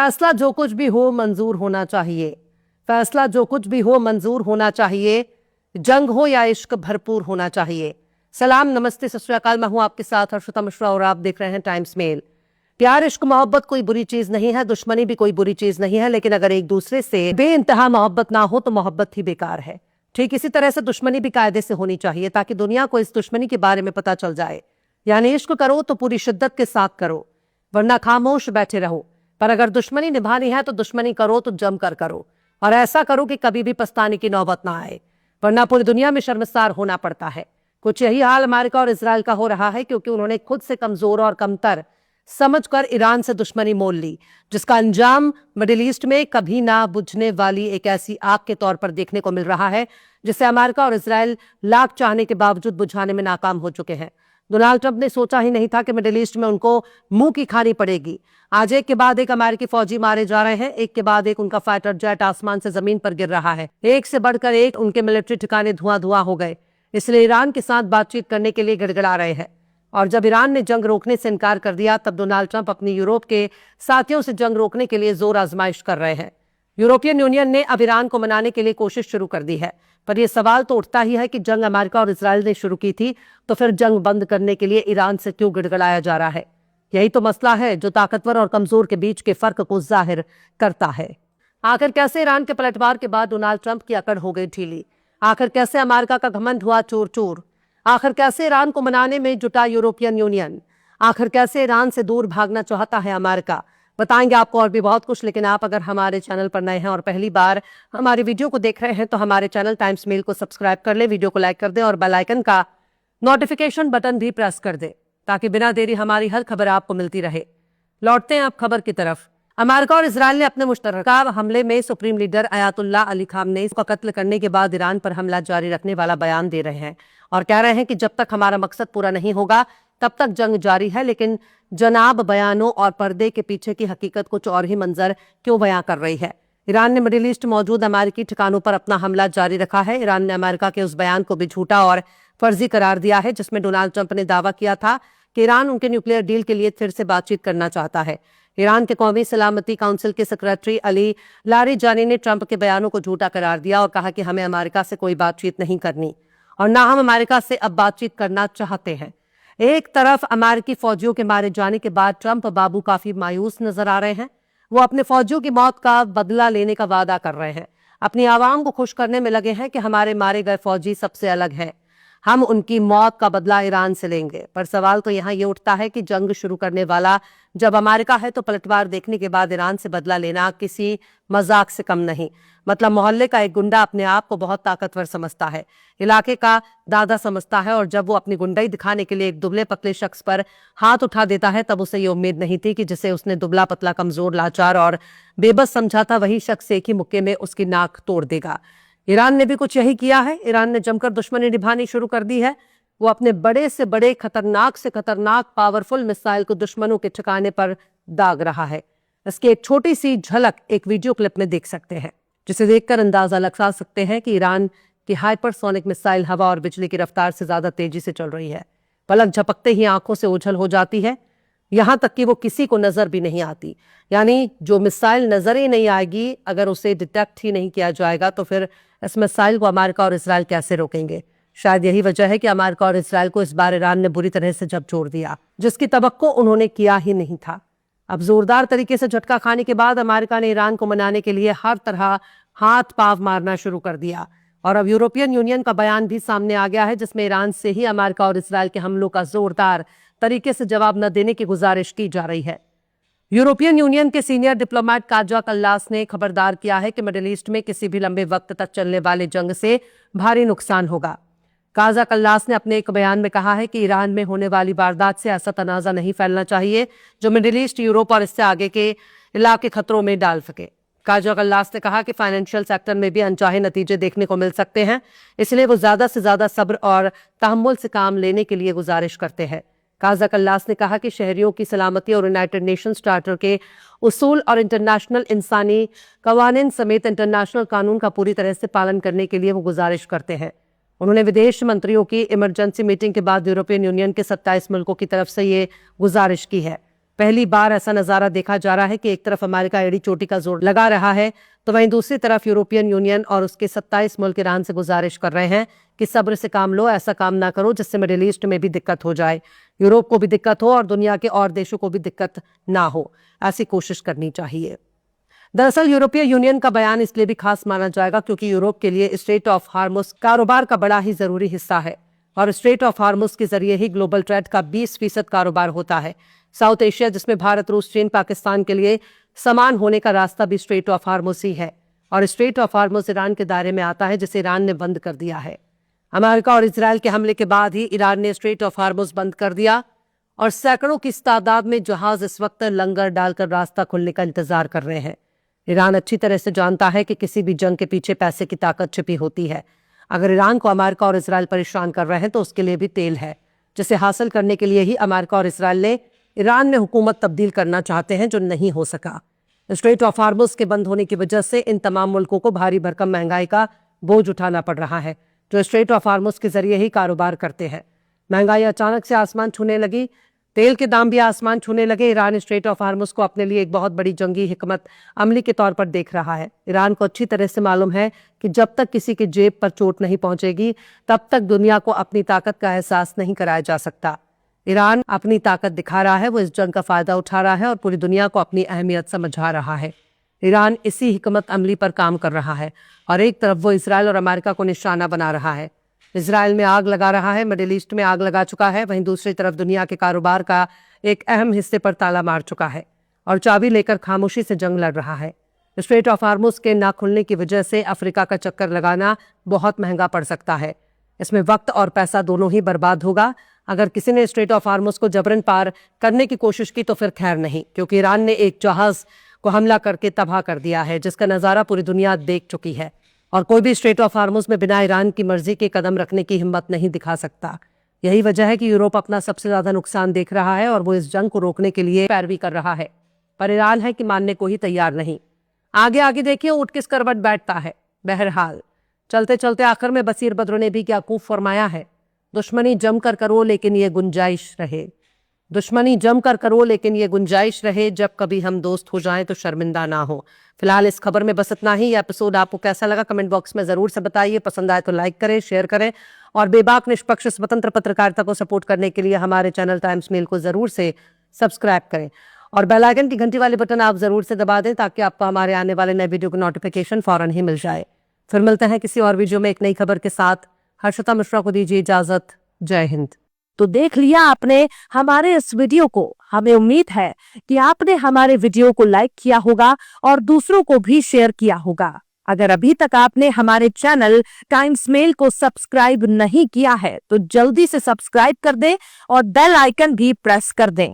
फैसला जो कुछ भी हो मंजूर होना चाहिए। फैसला जो कुछ भी हो मंजूर होना चाहिए। जंग हो या इश्क भरपूर होना चाहिए। सलाम, नमस्ते, सत श्री अकाल। मैं हूं आपके साथ हर्षिता मिश्रा और आप देख रहे हैं टाइम्स मेल। प्यार, इश्क, मोहब्बत कोई बुरी चीज नहीं है, दुश्मनी भी कोई बुरी चीज नहीं है, लेकिन अगर एक दूसरे से बेइंतहा मोहब्बत ना हो तो मोहब्बत ही बेकार है। ठीक इसी तरह से दुश्मनी भी कायदे से होनी चाहिए ताकि दुनिया को इस दुश्मनी के बारे में पता चल जाए। यानी इश्क करो तो पूरी शिद्दत के साथ करो, वरना खामोश बैठे रहो। पर अगर दुश्मनी निभानी है तो दुश्मनी करो तो जमकर करो, और ऐसा करो कि कभी भी पछताने की नौबत ना आए, वरना पूरी दुनिया में शर्मसार होना पड़ता है। कुछ यही हाल अमेरिका और इजराइल का हो रहा है, क्योंकि उन्होंने खुद से कमजोर और कमतर समझकर ईरान से दुश्मनी मोल ली, जिसका अंजाम मिडिल ईस्ट में कभी ना बुझने वाली एक ऐसी आग के तौर पर देखने को मिल रहा है, जिसे अमेरिका और इजराइल लाख चाहने के बावजूद बुझाने में नाकाम हो चुके हैं। डोनाल्ड ट्रंप ने सोचा ही नहीं था कि मिडिल ईस्ट में उनको मुंह की खानी पड़ेगी। आज एक के बाद एक अमेरिकी फौजी मारे जा रहे हैं, एक के बाद एक उनका फाइटर जेट आसमान से जमीन पर गिर रहा है, एक से बढ़कर एक उनके मिलिट्री ठिकाने धुआं धुआं हो गए। इसलिए ईरान के साथ बातचीत करने के लिए गिड़गिड़ा रहे हैं। और जब ईरान ने जंग रोकने से इनकार कर दिया, तब डोनाल्ड ट्रंप अपनी यूरोप के साथियों से जंग रोकने के लिए जोर आजमाइश कर रहे हैं। यूरोपियन यूनियन ने अब ईरान को मनाने के लिए कोशिश शुरू कर दी है, पर यह सवाल तो उठता ही है कि जंग अमेरिका और इजराइल ने शुरू की थी, तो फिर जंग बंद करने के लिए ईरान से क्यों गिड़गिड़ाया जा रहा है? यही तो मसला है जो ताकतवर और कमजोर के बीच के फर्क को जाहिर करता है। आखिर कैसे ईरान के पलटवार के बाद डोनाल्ड ट्रंप की अकड़ हो गई ढीली? आखिर कैसे अमेरिका का घमंड हुआ चूर चूर? आखिर कैसे ईरान को मनाने में जुटा यूरोपियन यूनियन? आखिर कैसे ईरान से दूर भागना चाहता है अमेरिका? बताएंगे आपको और भी बहुत कुछ। लेकिन आप अगर हमारे चैनल पर नए हैं और पहली बार हमारे वीडियो को देख रहे हैं तो हमारे चैनल टाइम्स मेल को सब्सक्राइब कर ले, वीडियो को लाइक कर दे और बेल आइकन का नोटिफिकेशन बटन भी प्रेस कर दे, ताकि बिना देरी हमारी हर खबर आपको मिलती रहे। लौटते हैं अब खबर की तरफ। अमेरिका और इजराइल ने अपने मुश्तरका हमले में supreme leader Ayatollah Ali Khamenei का कत्ल करने के बाद ईरान पर हमला जारी रखने वाला बयान दे रहे हैं और कह रहे हैं कि जब तक हमारा मकसद पूरा नहीं होगा तब तक जंग जारी है। लेकिन जनाब बयानों और पर्दे के पीछे की हकीकत कुछ और ही मंजर क्यों बयां कर रही है? ईरान ने मिडिल ईस्ट मौजूद अमेरिकी ठिकानों पर अपना हमला जारी रखा है। ईरान ने अमेरिका के उस बयान को भी झूठा और फर्जी करार दिया है, जिसमें डोनाल्ड ट्रंप ने दावा किया था कि ईरान उनके न्यूक्लियर डील के लिए फिर से बातचीत करना चाहता है। ईरान के कौमी सलामती काउंसिल के सेक्रेटरी अली लारिजानी ने ट्रंप के बयानों को झूठा करार दिया और कहा कि हमें अमेरिका से कोई बातचीत नहीं करनी और ना हम अमेरिका से अब बातचीत करना चाहते हैं। एक तरफ अमेरिकी फौजियों के मारे जाने के बाद ट्रंप बाबू काफी मायूस नजर आ रहे हैं। वो अपने फौजियों की मौत का बदला लेने का वादा कर रहे हैं, अपनी आवाम को खुश करने में लगे हैं कि हमारे मारे गए फौजी सबसे अलग हैं, हम उनकी मौत का बदला ईरान से लेंगे। पर सवाल तो यहाँ ये उठता है कि जंग शुरू करने वाला जब अमेरिका है तो पलटवार देखने के बाद ईरान से बदला लेना किसी मजाक से कम नहीं। मतलब मोहल्ले का एक गुंडा अपने आप को बहुत ताकतवर समझता है, इलाके का दादा समझता है, और जब वो अपनी गुंडाई दिखाने के लिए एक दुबले पतले शख्स पर हाथ उठा देता है तब उसे ये उम्मीद नहीं थी कि जिसे उसने दुबला पतला कमजोर लाचार और बेबस समझा था वही शख्स एक ही मुक्के में उसकी नाक तोड़ देगा। ईरान ने भी कुछ यही किया है। ईरान ने जमकर दुश्मनी निभानी शुरू कर दी है। वो अपने बड़े से बड़े खतरनाक से खतरनाक पावरफुल मिसाइल को दुश्मनों के ठिकाने पर दाग रहा है। इसकी एक छोटी सी झलक एक वीडियो क्लिप में देख सकते हैं, जिसे देखकर अंदाजा लगा सकते हैं कि ईरान की हाइपरसोनिक मिसाइल हवा और बिजली की रफ्तार से ज्यादा तेजी से चल रही है। पलक झपकते ही आंखों से ओझल हो जाती है, यहां तक कि वो किसी को नजर भी नहीं आती। यानी जो मिसाइल नजर ही नहीं आएगी, अगर उसे डिटेक्ट ही नहीं किया जाएगा तो फिर इस मिसाइल को अमेरिका और इजराइल कैसे रोकेंगे? शायद यही वजह है कि अमेरिका और इजराइल को इस बार ईरान ने बुरी तरह से झकझोर दिया, जिसकी तवक्को उन्होंने किया ही नहीं था। अब जोरदार तरीके से झटका खाने के बाद अमेरिका ने ईरान को मनाने के लिए हर तरह हाथ पांव मारना शुरू कर दिया और अब यूरोपियन यूनियन का बयान भी सामने आ गया है, जिसमें ईरान से ही अमेरिका और इजराइल के हमलों का जोरदार तरीके से जवाब न देने की गुजारिश की जा रही है। यूरोपियन यूनियन के सीनियर डिप्लोमेट काजा कल्लास ने खबरदार किया है कि मिडिल ईस्ट में किसी भी लंबे वक्त तक चलने वाले जंग से भारी नुकसान होगा। काजा कल्लास ने अपने एक बयान में कहा है कि ईरान में होने वाली वारदात से ऐसा तनाजा नहीं फैलना चाहिए जो मिडिल ईस्ट, यूरोप और इससे आगे के इलाके खतरों में डाल सके। काजा कल्लास ने कहा कि फाइनेंशियल सेक्टर में भी अनचाहे नतीजे देखने को मिल सकते हैं, इसलिए वो ज्यादा से ज्यादा सब्र और तहम्मुल से काम लेने के लिए गुजारिश करते हैं। काजा कल्लास ने कहा कि शहरियों की सलामती और यूनाइटेड नेशंस चार्टर के उसूल और इंटरनेशनल इंसानी कवानीन समेत इंटरनेशनल कानून का पूरी तरह से पालन करने के लिए वो गुजारिश करते हैं। उन्होंने विदेश मंत्रियों की इमरजेंसी मीटिंग के बाद यूरोपियन यूनियन के 27 मुल्कों की तरफ से ये गुजारिश की है। पहली बार ऐसा नजारा देखा जा रहा है कि एक तरफ अमेरिका एड़ी चोटी का जोर लगा रहा है तो वहीं दूसरी तरफ यूरोपियन यूनियन और उसके 27 मुल्क ईरान से गुजारिश कर रहे हैं कि सब्र से काम लो, ऐसा काम ना करो जिससे मिडिल ईस्ट में भी दिक्कत हो जाए, यूरोप को भी दिक्कत हो और दुनिया के और देशों को भी दिक्कत ना हो। ऐसी कोशिश करनी चाहिए। दरअसल यूरोपीय यूनियन का बयान इसलिए भी खास माना जाएगा क्योंकि यूरोप के लिए स्ट्रेट ऑफ हार्मुज कारोबार का बड़ा ही जरूरी हिस्सा है और स्ट्रेट ऑफ हार्मुज के जरिए ही ग्लोबल ट्रेड का 20% कारोबार होता है। साउथ एशिया, जिसमें भारत, रूस, चीन, पाकिस्तान के लिए समान होने का रास्ता भी स्ट्रेट ऑफ हार्मुज ही है और स्ट्रेट ऑफ हार्मुज ईरान के दायरे में आता है, जिसे ईरान ने बंद कर दिया है। अमेरिका और इजरायल के हमले के बाद ही ईरान ने स्ट्रेट ऑफ हार्मुज बंद कर दिया और सैकड़ों की तादाद में जहाज इस वक्त लंगर डालकर रास्ता खुलने का इंतजार कर रहे हैं। ईरान अच्छी तरह से जानता है कि किसी भी जंग के पीछे पैसे की ताकत छिपी होती है। अगर ईरान को अमेरिका और इजरायल परेशान कर रहे हैं तो उसके लिए भी तेल है, जिसे हासिल करने के लिए ही अमेरिका और इजरायल ने ईरान में हुकूमत तब्दील करना चाहते हैं, जो नहीं हो सका। स्ट्रेट ऑफ हार्मुज के बंद होने की वजह से इन तमाम मुल्कों को भारी भरकम महंगाई का बोझ उठाना पड़ रहा है, जो स्ट्रेट ऑफ हार्मुज के जरिए ही कारोबार करते हैं। महंगाई अचानक से आसमान छूने लगी, तेल के दाम भी आसमान छूने लगे। ईरान स्ट्रेट ऑफ हार्मुज को अपने लिए एक बहुत बड़ी जंगी हिकमत अमली के तौर पर देख रहा है। ईरान को अच्छी तरह से मालूम है कि जब तक किसी की जेब पर चोट नहीं पहुंचेगी तब तक दुनिया को अपनी ताकत का एहसास नहीं कराया जा सकता। ईरान अपनी ताकत दिखा रहा है, वो इस जंग का फायदा उठा रहा है और पूरी दुनिया को अपनी अहमियत समझा रहा है। ईरान इसी हिकमत अमली पर काम कर रहा है और एक तरफ वो इसराइल और अमेरिका को निशाना बना रहा है। इसराइल में आग लगा रहा है, मिडिल ईस्ट में आग लगा चुका है, वहीं दूसरी तरफ दुनिया के कारोबार का एक अहम हिस्से पर ताला मार चुका है और चाबी लेकर खामोशी से जंग लड़ रहा है। स्ट्रेट ऑफ हार्मुज के ना खुलने की वजह से अफ्रीका का चक्कर लगाना बहुत महंगा पड़ सकता है। इसमें वक्त और पैसा दोनों ही बर्बाद होगा। अगर किसी ने स्ट्रेट ऑफ हार्मुज को जबरन पार करने की कोशिश की तो फिर खैर नहीं, क्योंकि ईरान ने एक जहाज को हमला करके तबाह कर दिया है, जिसका नजारा पूरी दुनिया देख चुकी है और कोई भी स्ट्रेट ऑफ हार्मुज में बिना ईरान की मर्जी के कदम रखने की हिम्मत नहीं दिखा सकता। यही वजह है कि यूरोप अपना सबसे ज्यादा नुकसान देख रहा है और वो इस जंग को रोकने के लिए पैरवी कर रहा है, पर ईरान है कि मानने को ही तैयार नहीं। आगे आगे देखिए ऊँट किस करवट बैठता है। बहरहाल चलते चलते आखिर में बसीर बद्र ने भी क्या खूब फरमाया है, दुश्मनी जमकर करो लेकिन ये गुंजाइश रहे, दुश्मनी जमकर करो लेकिन ये गुंजाइश रहे, जब कभी हम दोस्त हो जाएं तो शर्मिंदा ना हो। फिलहाल इस खबर में बस इतना ही। एपिसोड आपको कैसा लगा कमेंट बॉक्स में जरूर से बताइए। पसंद आए तो लाइक करें, शेयर करें और बेबाक निष्पक्ष स्वतंत्र पत्रकारिता को सपोर्ट करने के लिए हमारे चैनल टाइम्स मेल को जरूर से सब्सक्राइब करें और बेल आइकन की घंटी वाले बटन आप जरूर से दबा दें ताकि आपको हमारे आने वाले नए वीडियो की नोटिफिकेशन फौरन ही मिल जाए। फिर मिलते हैं किसी और वीडियो में एक नई खबर के साथ। हर्षिता मिश्रा को दीजिए इजाजत। जय हिंद। तो देख लिया आपने हमारे इस वीडियो को। हमें उम्मीद है कि आपने हमारे वीडियो को लाइक किया होगा और दूसरों को भी शेयर किया होगा। अगर अभी तक आपने हमारे चैनल टाइम्स मेल को सब्सक्राइब नहीं किया है तो जल्दी से सब्सक्राइब कर दें और बेल आइकन भी प्रेस कर दें।